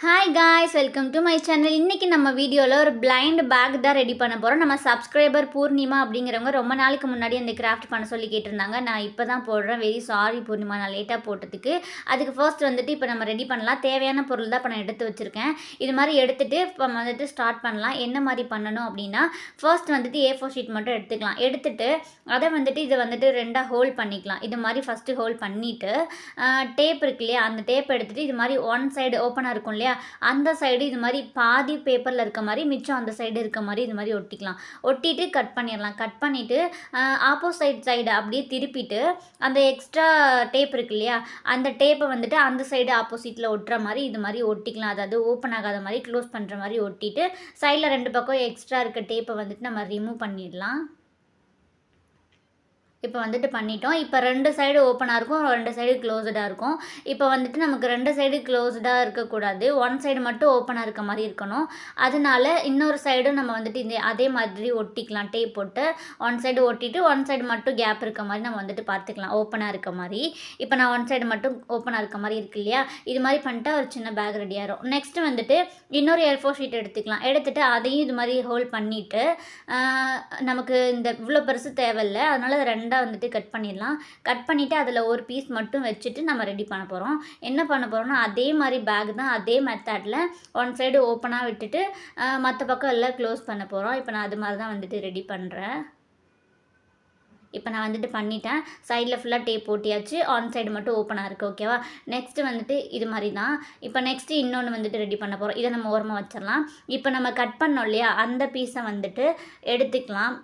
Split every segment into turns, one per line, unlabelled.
Hi guys, welcome to my channel. இன்றைக்கி நம்ம வீடியோவில் ஒரு பிளைண்ட் பேக் தான் ரெடி பண்ண போகிறோம். நம்ம சப்ஸ்கிரைபர் பூர்ணிமா அப்படிங்கிறவங்க ரொம்ப நாளைக்கு முன்னாடி அந்த கிராஃப்ட் பண்ண சொல்லி கேட்டிருந்தாங்க. நான் இப்போ தான் போடுறேன். வெரி சாரி பூர்ணிமா, நான் லேட்டாக போட்டதுக்கு. அதுக்கு ஃபர்ஸ்ட் வந்துட்டு இப்போ நம்ம ரெடி பண்ணலாம். தேவையான பொருள் தான் இப்போ நான் எடுத்து வச்சுருக்கேன். இது மாதிரி எடுத்துகிட்டு இப்போ வந்துட்டு ஸ்டார்ட் பண்ணலாம். என்ன மாதிரி பண்ணணும் அப்படின்னா, ஃபர்ஸ்ட் வந்துட்டு A4 ஷீட் மட்டும் எடுத்துக்கலாம். எடுத்துகிட்டு அதை வந்துட்டு இதை வந்துட்டு ரெண்டாக ஹோல்ட் பண்ணிக்கலாம். இது மாதிரி ஃபஸ்ட்டு ஹோல்ட் பண்ணிவிட்டு டேப் இருக்கு இல்லையா, அந்த டேப் எடுத்துகிட்டு இது மாதிரி ஒன் சைடு ஓப்பனாக இருக்கும் இல்லையா, அந்த சைடு இது மாதிரி பாதி பேப்பரில் இருக்க மாதிரி, மிச்சம் அந்த சைடு இருக்க மாதிரி இது மாதிரி ஒட்டிக்கலாம். ஒட்டிட்டு கட் பண்ணிடலாம். கட் பண்ணிவிட்டு ஆப்போசைட் சைடு அப்படியே திருப்பிட்டு அந்த எக்ஸ்ட்ரா டேப் இருக்கு இல்லையா, அந்த டேப்பை வந்துட்டு அந்த சைடு ஆப்போசிட்டில் ஒட்டுற மாதிரி இது மாதிரி ஒட்டிக்கலாம். அதாவது ஓப்பன் ஆகாத மாதிரி க்ளோஸ் பண்ணுற மாதிரி ஒட்டிட்டு சைடில் 2 பக்கம் எக்ஸ்ட்ரா இருக்க டேப்பை வந்துட்டு நம்ம ரிமூவ் பண்ணிடலாம். இப்போ வந்துட்டு பண்ணிட்டோம். இப்போ 2 சைடு ஓப்பனாக இருக்கும், 2 சைடு க்ளோஸ்டாக இருக்கும். இப்போ வந்துட்டு நமக்கு 2 சைடு க்ளோஸ்டாக இருக்கக்கூடாது, ஒன் சைடு மட்டும் ஓப்பனாக இருக்க மாதிரி இருக்கணும். அதனால இன்னொரு சைடும் நம்ம வந்துட்டு அதே மாதிரி ஒட்டிக்கலாம். டேப் போட்டு ஒன் சைடு ஒட்டிட்டு ஒன் சைடு மட்டும் கேப் இருக்க மாதிரி நம்ம வந்துட்டு பார்த்துக்கலாம், ஓப்பனாக இருக்க மாதிரி. இப்போ நான் ஒன் சைடு மட்டும் ஓப்பனாக இருக்க மாதிரி இருக்கு இல்லையா, இது மாதிரி பண்ணிட்டா ஒரு சின்ன பேக் ரெடி ஆயிரும். நெக்ஸ்ட்டு வந்துட்டு இன்னொரு A4 ஷீட் எடுத்துக்கலாம். எடுத்துகிட்டு அதையும் இது மாதிரி ஹோல்ட் பண்ணிவிட்டு நமக்கு இந்த இவ்வளோ பெருசு தேவையில்லை, அதனால் 2 வந்துட்டு கட் பண்ணிடலாம். கட் பண்ணிவிட்டு அதில் ஒரு பீஸ் மட்டும் வச்சுட்டு நம்ம ரெடி பண்ண போகிறோம். என்ன பண்ண போகிறோம்னா, அதே மாதிரி பேக் தான், அதே மெத்தடில் ஒன் சைடு ஓப்பனாக விட்டுட்டு மற்ற பக்கம் எல்லாம் க்ளோஸ் பண்ண போகிறோம். இப்போ நான் அது மாதிரி தான் வந்துட்டு ரெடி பண்ணுறேன். இப்போ நான் வந்துட்டு பண்ணிட்டேன். சைடில் ஃபுல்லாக டேப் போட்டியாச்சு, ஆன் சைடு மட்டும் ஓப்பனாக இருக்குது. ஓகேவா? நெக்ஸ்ட்டு வந்துட்டு இது மாதிரி தான். இப்போ நெக்ஸ்ட்டு இன்னொன்று வந்துட்டு ரெடி பண்ண போகிறோம். இதை நம்ம ஓரமாக வச்சிடலாம். இப்போ நம்ம கட் பண்ணோம் இல்லையா, அந்த பீஸை வந்துட்டு எடுத்துக்கலாம்.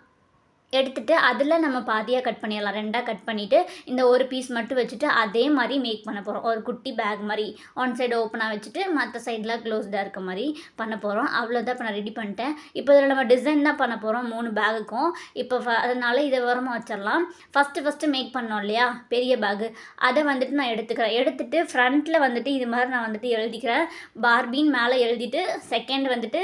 எடுத்துகிட்டு அதில் நம்ம பாதியாக கட் பண்ணிடலாம். 2ஆக கட் பண்ணிவிட்டு இந்த ஒரு பீஸ் மட்டும் வச்சுட்டு அதே மாதிரி மேக் பண்ண போகிறோம். ஒரு குட்டி பேக் மாதிரி ஒன் சைடு ஓப்பனாக வச்சுட்டு மற்ற சைடெலாம் க்ளோஸ்டாக இருக்க மாதிரி பண்ண போகிறோம். அவ்வளோதான். இப்போ நான் ரெடி பண்ணிட்டேன். இப்போ இதில் நம்ம டிசைன் தான் பண்ண போகிறோம் 3 பேகுக்கும். இப்போ அதனால் இதை உரமாக வச்சிடலாம். ஃபஸ்ட்டு மேக் பண்ணோம் இல்லையா பெரிய பேகு, அதை வந்துட்டு நான் எடுத்துக்கிறேன். எடுத்துகிட்டு ஃப்ரண்ட்டில் வந்துட்டு இது மாதிரி நான் வந்துட்டு எழுதிக்கிறேன். பார்பின்னு மேலே எழுதிட்டு, செகண்ட் வந்துட்டு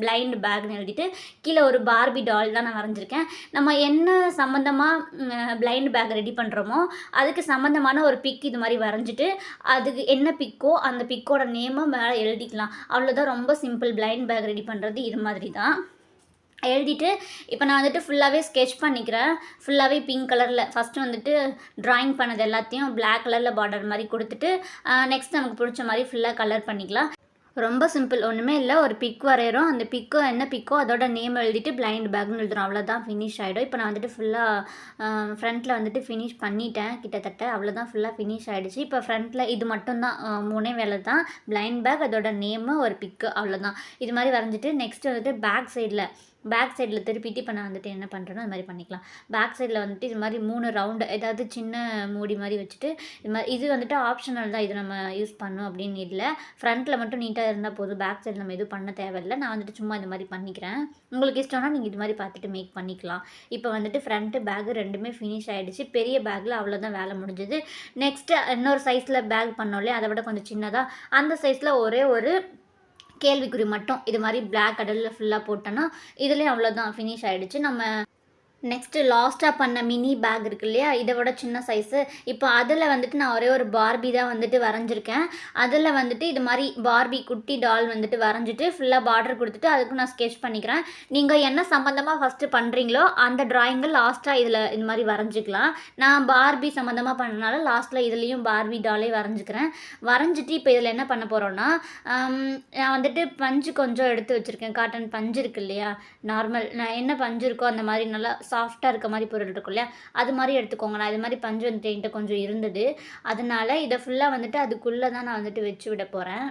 பிளைண்ட் பேக்னு எழுதிட்டு, கீழே ஒரு பார்பி டால் தான் நான் வரைஞ்சிருக்கேன். நம்ம என்ன சம்மந்தமாக பிளைண்ட் பேக் ரெடி பண்ணுறோமோ அதுக்கு சம்மந்தமான ஒரு பிக் இது மாதிரி வரைஞ்சிட்டு, அதுக்கு என்ன பிக்கோ அந்த பிக்கோட நேமை மேலே எழுதிக்கலாம். அவ்வளோதான். ரொம்ப சிம்பிள். பிளைண்ட் பேக் ரெடி பண்ணுறது இது மாதிரி தான். எழுதிட்டு இப்போ நான் வந்துட்டு ஃபுல்லாகவே ஸ்கெட்ச் பண்ணிக்கிறேன். ஃபுல்லாகவே பிங்க் கலரில் ஃபஸ்ட்டு வந்துட்டு ட்ராயிங் பண்ணது எல்லாத்தையும் பிளாக் கலரில் பார்டர் மாதிரி கொடுத்துட்டு நெக்ஸ்ட் நமக்கு பிடிச்ச மாதிரி ஃபுல்லாக கலர் பண்ணிக்கலாம். ரொம்ப சிம்பிள். ஒன்றுமே இல்லை, ஒரு பிக் வரைகிறோம். அந்த பிக்கோ என்ன பிக்கோ அதோட நேம் எழுதிட்டு பிளைண்ட் பேக்னு எழுதுகிறோம். அவ்வளோதான், ஃபினிஷ் ஆகிடும். இப்போ நான் வந்துட்டு ஃபுல்லாக ஃப்ரண்ட்டில் வந்துட்டு ஃபினிஷ் பண்ணிட்டேன் கிட்டத்தட்ட. அவ்வளோதான், ஃபுல்லாக ஃபினிஷ் ஆகிடுச்சு. இப்போ ஃப்ரண்ட்டில் இது மட்டும்தான், 3 வேலை தான். பிளைண்ட் பேக், அதோட நேமு, ஒரு பிக்கு, அவ்வளோதான். இது மாதிரி வரைஞ்சிட்டு நெக்ஸ்ட் வந்துட்டு பேக் சைடில் திருப்பிட்டு இப்போ நான் வந்துட்டு என்ன பண்ணுறேன்னா அது மாதிரி பண்ணிக்கலாம். பேக் சைடில் வந்துட்டு இது மாதிரி 3 ரவுண்டு, ஏதாவது சின்ன மூடி மாதிரி வச்சுட்டு இது வந்துட்டு ஆப்ஷனல் தான், இது நம்ம யூஸ் பண்ணோம் அப்படின்னு இல்லை. ஃப்ரண்ட்டில் மட்டும் நீட்டாக இருந்தால் போதும், பேக் சைடில் நம்ம எதுவும் பண்ண தேவையில்லை. நான் வந்துட்டு சும்மா இந்த மாதிரி பண்ணிக்கிறேன். உங்களுக்கு இஷ்டம்னா நீங்கள் இது மாதிரி பார்த்துட்டு மேக் பண்ணிக்கலாம். இப்போ வந்துட்டு ஃப்ரண்ட்டு பேக்கு ரெண்டுமே ஃபினிஷ் ஆகிடுச்சு. பெரிய பேக்கில் அவ்வளோதான் வேலை முடிஞ்சது. நெக்ஸ்ட்டு இன்னொரு சைஸில் பேக் பண்ணோம்லே, அதை விட கொஞ்சம் சின்னதாக, அந்த சைஸில் ஒரே ஒரு கேள்விக்குறி மட்டும் இது மாதிரி பிளாக் கடலில் ஃபுல்லாக போட்டோன்னா இதுலேயும் அவ்வளோதான், ஃபினிஷ் ஆகிடுச்சு. நம்ம நெக்ஸ்ட்டு லாஸ்ட்டாக பண்ண மினி பேக் இருக்கு இல்லையா, இதை விட சின்ன சைஸு. இப்போ அதில் வந்துட்டு நான் ஒரே ஒரு பார்பி தான் வந்துட்டு வரைஞ்சிருக்கேன். அதில் வந்துட்டு இது மாதிரி பார்பி குட்டி டால் வந்துட்டு வரைஞ்சிட்டு ஃபுல்லாக பார்டர் கொடுத்துட்டு அதுக்கு நான் ஸ்கெட்ச் பண்ணிக்கிறேன். நீங்கள் என்ன சம்மந்தமாக ஃபஸ்ட்டு பண்ணுறீங்களோ அந்த ட்ராயிங்கை லாஸ்ட்டாக இதில் இது மாதிரி வரைஞ்சிக்கலாம். நான் பார்பி சம்மந்தமாக பண்ணனால லாஸ்ட்டில் இதுலேயும் பார்பி டாலே வரைஞ்சிக்கிறேன். வரைஞ்சிட்டு இப்போ இதில் என்ன பண்ண போகிறோன்னா, நான் வந்துட்டு பஞ்சு கொஞ்சம் எடுத்து வச்சுருக்கேன். காட்டன் பஞ்சு இருக்கு இல்லையா, நார்மல் நான் என்ன பஞ்சு இருக்கோ அந்த மாதிரி நல்லா சாஃப்டாக இருக்க மாதிரி பொருள் இருக்கும் இல்லையா, அது மாதிரி எடுத்துக்கோங்க. நான் இது மாதிரி பஞ்சு வந்துட்டு என்கிட்ட கொஞ்சம் இருந்தது, அதனால இதை ஃபுல்லாக வந்துட்டு அதுக்குள்ளே தான் நான் வந்துட்டு வச்சு விட போகிறேன்.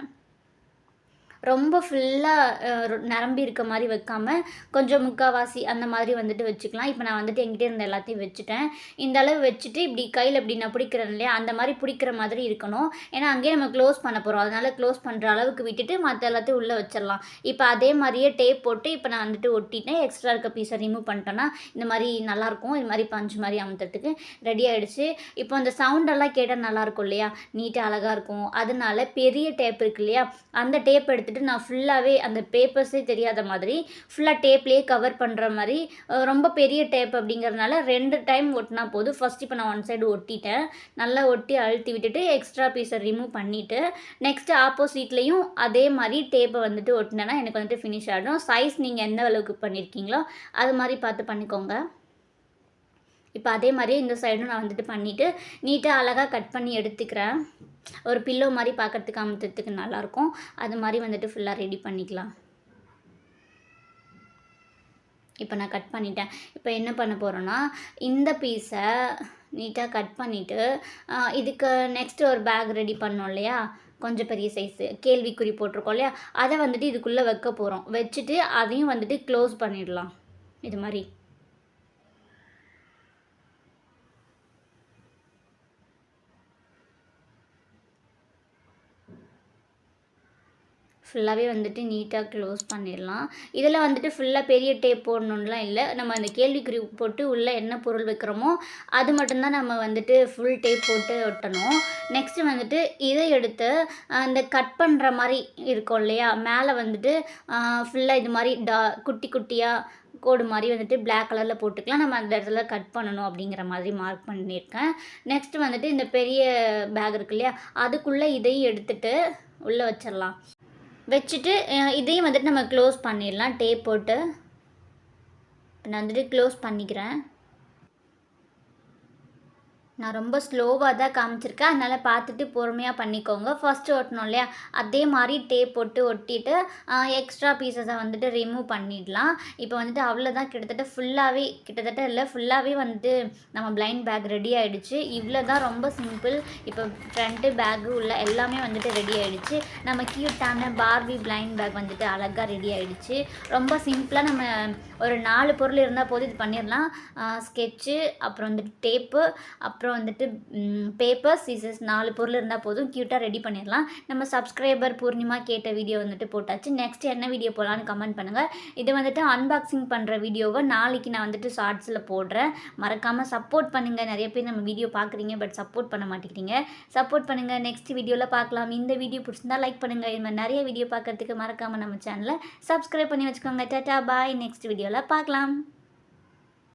ரொம்ப ஃபுல்லாக நிரம்பி இருக்க மாதிரி வைக்காமல் கொஞ்சம் முக்கால்வாசி அந்த மாதிரி வந்துட்டு வச்சுக்கலாம். இப்போ நான் வந்துட்டு என்கிட்ட இருந்த எல்லாத்தையும் வச்சுட்டேன். இந்த அளவு வச்சுட்டு இப்படி கையில் இப்படி நான் பிடிக்கிறேன் இல்லையா, அந்த மாதிரி பிடிக்கிற மாதிரி இருக்கணும். ஏன்னா அங்கேயே நம்ம க்ளோஸ் பண்ண போகிறோம், அதனால் க்ளோஸ் பண்ணுற அளவுக்கு விட்டுட்டு மற்ற எல்லாத்தையும் உள்ளே வச்சிடலாம். இப்போ அதே மாதிரியே டேப் போட்டு இப்போ நான் வந்துட்டு ஒட்டிட்டேன். எக்ஸ்ட்ரா இருக்க பீஸை ரிமூவ் பண்ணிட்டோன்னா இந்த மாதிரி நல்லாயிருக்கும். இது மாதிரி பஞ்சு மாதிரி அமுத்துறதுக்கு ரெடி ஆகிடுச்சு. இப்போ அந்த சவுண்டெல்லாம் கேட்டால் நல்லாயிருக்கும் இல்லையா, நீட்டாக அழகாக இருக்கும். அதனால பெரிய டேப் இருக்கு இல்லையா, அந்த டேப் எடுத்து எடுத்துகிட்டு நான் ஃபுல்லாகவே அந்த பேப்பர்ஸே தெரியாத மாதிரி ஃபுல்லாக டேப்லேயே கவர் பண்ணுற மாதிரி ரொம்ப பெரிய டேப் அப்படிங்கிறதுனால 2 டைம் ஒட்டினா போதும். ஃபஸ்ட் இப்போ நான் ஒன் சைடு ஒட்டிட்டேன். நல்லா ஒட்டி அழுத்தி விட்டுட்டு எக்ஸ்ட்ரா பீஸை ரிமூவ் பண்ணிவிட்டு நெக்ஸ்ட்டு ஆப்போசிட்லேயும் அதே மாதிரி டேப்பை வந்துட்டு ஒட்டினேன்னா எனக்கு வந்துட்டு ஃபினிஷ் ஆகிடும். சைஸ் நீங்கள் எந்த அளவுக்கு பண்ணியிருக்கீங்களோ அது மாதிரி பார்த்து பண்ணிக்கோங்க. இப்போ அதே மாதிரியே இந்த சைடும் நான் வந்துட்டு பண்ணிவிட்டு நீட்டாக அழகாக கட் பண்ணி எடுத்துக்கிறேன். ஒரு பில்லோ மாதிரி பார்க்குறதுக்கு அமுத்துறதுக்கு நல்லாயிருக்கும். அது மாதிரி வந்துட்டு ஃபுல்லாக ரெடி பண்ணிக்கலாம். இப்போ நான் கட் பண்ணிட்டேன். இப்போ என்ன பண்ண போகிறேன்னா இந்த பீஸை நீட்டாக கட் பண்ணிவிட்டு இதுக்கு நெக்ஸ்ட்டு ஒரு பேக் ரெடி பண்ணோம் இல்லையா, கொஞ்சம் பெரிய சைஸு கேள்விக்குறி போட்டிருக்கோம் இல்லையா, அதை வந்துட்டு இதுக்குள்ளே வைக்க போகிறோம். வச்சுட்டு அதையும் வந்துட்டு க்ளோஸ் பண்ணிடலாம். இது மாதிரி ஃபுல்லாகவே வந்துட்டு நீட்டாக க்ளோஸ் பண்ணிடலாம். இதில் வந்துட்டு ஃபுல்லாக பெரிய டேப் போடணுன்னுலாம் இல்லை. நம்ம அந்த கேள்விக்குறி போட்டு உள்ளே என்ன பொருள் வைக்கிறோமோ அது மட்டும்தான் நம்ம வந்துட்டு ஃபுல் டேப் போட்டு ஒட்டணும். நெக்ஸ்ட்டு வந்துட்டு இதை எடுத்து அந்த கட் பண்ணுற மாதிரி இருக்கும் இல்லையா, மேலே வந்துட்டு ஃபுல்லாக இது மாதிரி குட்டி குட்டியாக கோடு மாதிரி வந்துட்டு பிளாக் கலரில் போட்டுக்கலாம். நம்ம அந்த இடத்துல கட் பண்ணணும் அப்படிங்கிற மாதிரி மார்க் பண்ணியிருக்கேன். நெக்ஸ்ட்டு வந்துட்டு இந்த பெரிய பேக் இருக்கு இல்லையா, அதுக்குள்ளே இதையும் எடுத்துகிட்டு உள்ளே வச்சிடலாம். வச்சுட்டு இதையும் வந்துட்டு நம்ம க்ளோஸ் பண்ணிடலாம் டேப் போட்டு. நான் வந்துட்டு க்ளோஸ் பண்ணிக்கிறேன். நான் ரொம்ப ஸ்லோவாக தான் காமிச்சிருக்கேன், அதனால் பார்த்துட்டு பொறுமையாக பண்ணிக்கோங்க. ஃபஸ்ட்டு ஒட்டணும் இல்லையா, அதே மாதிரி டேப் போட்டு ஒட்டிட்டு எக்ஸ்ட்ரா பீசஸை வந்துட்டு ரிமூவ் பண்ணிடலாம். இப்போ வந்துட்டு அவ்வளோதான். கிட்டத்தட்ட இல்லை ஃபுல்லாகவே வந்துட்டு நம்ம பிளைண்ட் பேக் ரெடி ஆகிடுச்சு. இவ்வளோ தான், ரொம்ப சிம்பிள். இப்போ ஃப்ரண்ட்டு பேக்கு உள்ள எல்லாமே வந்துட்டு ரெடி ஆகிடுச்சு. நம்ம க்யூட்டான பார்பி பிளைண்ட் பேக் வந்துட்டு அழகாக ரெடி ஆகிடுச்சு. ரொம்ப சிம்பிளாக நம்ம ஒரு 4 பொருள் இருந்தால் போதும் இது பண்ணிடலாம். ஸ்கெட்சு, அப்புறம் வந்துட்டு டேப்பு, அப்புறம் வந்துட்டு பேப்பர், சீசர்ஸ் 4 பொருள் இருந்தால் போதும், க்யூட்டாக ரெடி பண்ணிடலாம். நம்ம சப்ஸ்கிரைபர் பூர்ணிமா கேட்ட வீடியோ வந்துட்டு போட்டாச்சு. நெக்ஸ்ட் என்ன வீடியோ போடலான்னு கமெண்ட் பண்ணுங்கள். இது வந்துட்டு அன்பாக்சிங் பண்ணுற வீடியோவை நாளைக்கு நான் வந்துட்டு ஷார்ட்ஸில் போடுறேன். மறக்காமல் சப்போர்ட் பண்ணுங்கள். நிறைய பேர் நம்ம வீடியோ பார்க்குறீங்க, பட் சப்போர்ட் பண்ண மாட்டேங்கிறீங்க. சப்போர்ட் பண்ணுங்கள். நெக்ஸ்ட் வீடியோவில் பார்க்கலாம். இந்த வீடியோ பிடிச்சிருந்தா லைக் பண்ணுங்கள். இது மாதிரி நிறைய வீடியோ பார்க்குறதுக்கு மறக்காமல் நம்ம சேனலை சப்ஸ்கிரைப் பண்ணி வச்சுக்கோங்க. டாடா பாய். நெக்ஸ்ட் வீடியோவில் பார்க்கலாம்.